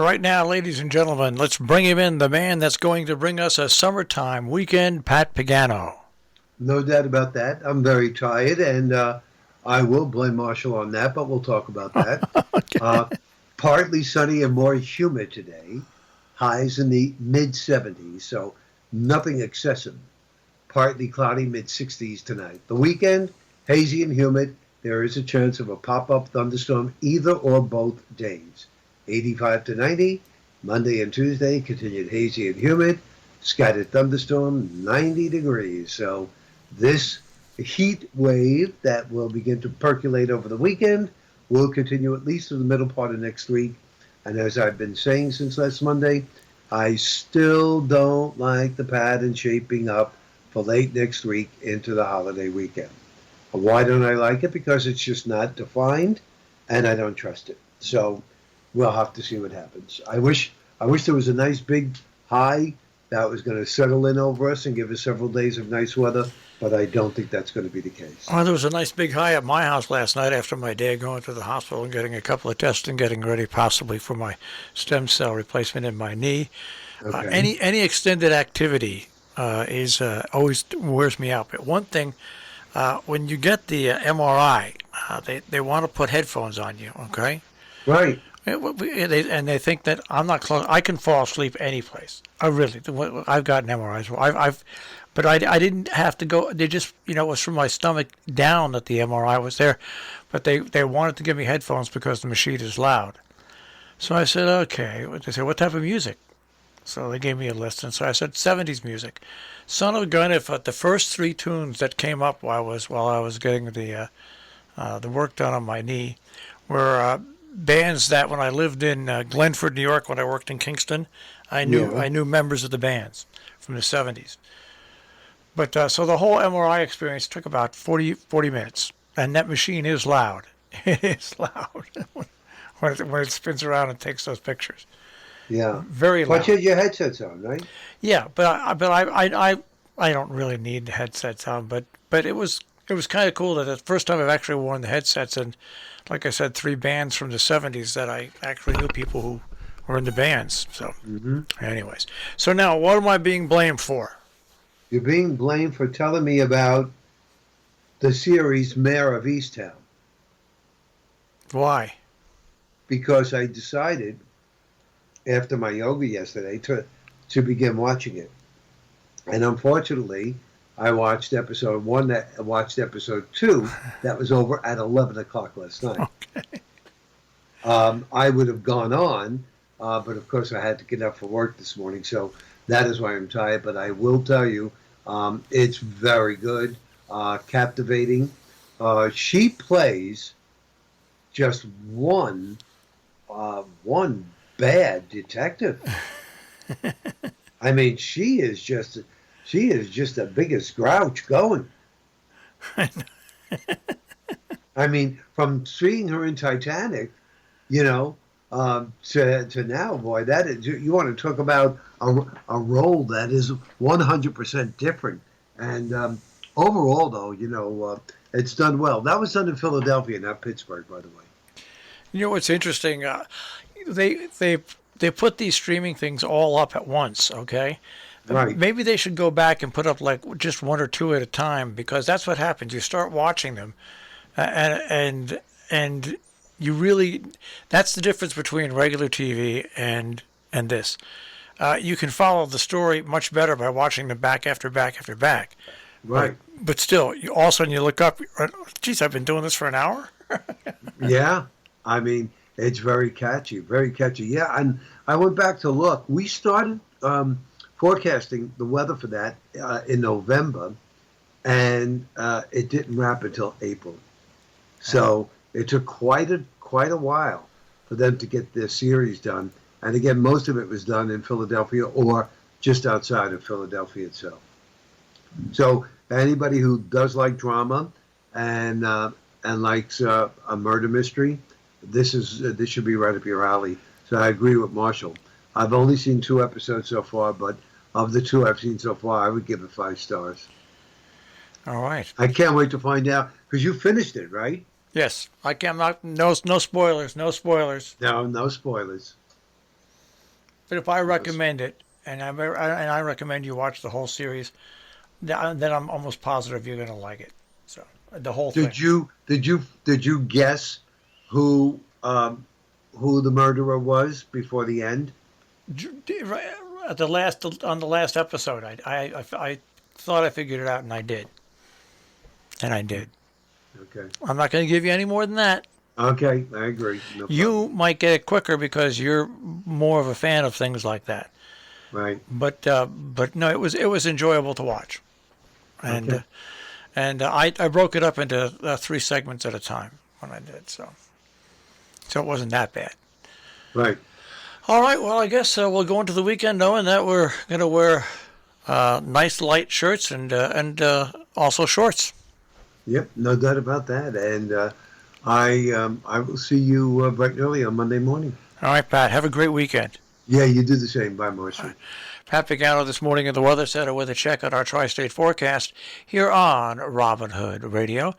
Right now, ladies and gentlemen, let's bring him in, the man that's going to bring us a summertime weekend, Pat Pagano. No doubt about that. I'm very tired, and I will blame Marshall on that, but we'll talk about that. Okay. Uh, Partly sunny and more humid today. Highs in the mid 70s, so nothing excessive. Partly cloudy, mid 60s tonight. The weekend, hazy and humid. There is a chance of a pop up thunderstorm either or both days. 85 to 90. Monday and Tuesday, continued hazy and humid. Scattered thunderstorm, 90 degrees. So this heat wave that will begin to percolate over the weekend will continue at least to the middle part of next week. And as I've been saying since last Monday, I still don't like the pattern shaping up for late next week into the holiday weekend. Why don't I like it? Because it's just not defined, and I don't trust it. So we'll have to see what happens. I wish there was a nice big high that was going to settle in over us and give us several days of nice weather, but I don't think that's going to be the case. Well, there was a nice big high at my house last night after my dad going to the hospital and getting a couple of tests and getting ready possibly for my stem cell replacement in my knee. Okay. Any extended activity is always wears me out. But one thing, when you get the MRI, they want to put headphones on you, okay? Right. And they think that I'm not close. I can fall asleep any place. I really. I've gotten MRIs. But I didn't have to go. They just, it was from my stomach down that the MRI was there. But they wanted to give me headphones because the machine is loud. So I said, okay. They said, what type of music? So they gave me a list, and so I said 70s music. Son of a gun, if the first three tunes that came up while I was getting the work done on my knee were bands that when I lived in Glenford, New York, when I worked in Kingston, I Yeah. knew members of the bands from the 70s. But so the whole MRI experience took about 40 minutes, and that machine is loud. It is loud when it spins around and takes those pictures. Yeah. Very But loud. your headset's on, right? Yeah, I don't really need the headsets on, but it was kind of cool that the first time I've actually worn the headsets, and like I said, three bands from the 70s that I actually knew people who were in the bands. So, Mm-hmm. anyways, so now what am I being blamed for? You're being blamed for telling me about the series Mayor of Easttown Why? because I decided after my yoga yesterday to begin watching it. And unfortunately, I watched episode one, that watched episode two, that was over at 11 o'clock last night. Okay. I would have gone on, but of course I had to get up for work this morning, so that is why I'm tired. But I will tell you, it's very good, captivating. She plays just one bad detective. I mean, she is just the biggest grouch going. I mean, from seeing her in Titanic, you know, to now, boy, that is, you want to talk about a role that is 100% different. And overall, though, it's done well. That was done in Philadelphia, not Pittsburgh, by the way. You know what's interesting? They they they put these streaming things all up at once. Okay, Right. maybe they should go back and put up like just one or two at a time because that's what happens. You start watching them, and you really that's the difference between regular TV and this. You can follow the story much better by watching them back after back after back. But Right. but still, all of a sudden you look up. Geez, I've been doing this for an hour. Yeah. I mean, it's very catchy, very catchy. Yeah. And I went back to look. We started forecasting the weather for that in November, and it didn't wrap until April. So it took quite a while for them to get their series done. And again, most of it was done in Philadelphia or just outside of Philadelphia itself. So anybody who does like drama and likes a murder mystery, this should be right up your alley. So I agree with Marshall. I've only seen two episodes so far, but of the two I've seen so far, I would give it 5 stars. All right. I can't wait to find out because you finished it, right? Yes, I can. I'm not. No spoilers. No spoilers. No, no spoilers. But if I recommend it, and I recommend you watch the whole series, then I'm almost positive you're going to like it. So the whole thing. Did you guess who who the murderer was before the end? At the last episode, I thought I figured it out, and I did. And I did. Okay. I'm not going to give you any more than that. Okay, I agree. No You might get it quicker because you're more of a fan of things like that. Right. But no, it was enjoyable to watch, and Okay. I broke it up into 3 segments at a time when I did, so it wasn't that bad. Right. All right, well I guess we'll go into the weekend knowing that we're gonna wear nice light shirts and also shorts. Yep. No doubt about that. And I will see you bright and early on Monday morning. All right, Pat, have a great weekend. Yeah, you do the same. Bye, Marcy. Pat Pagano this morning in the Weather Center with a check on our tri-state forecast here on Robin Hood Radio.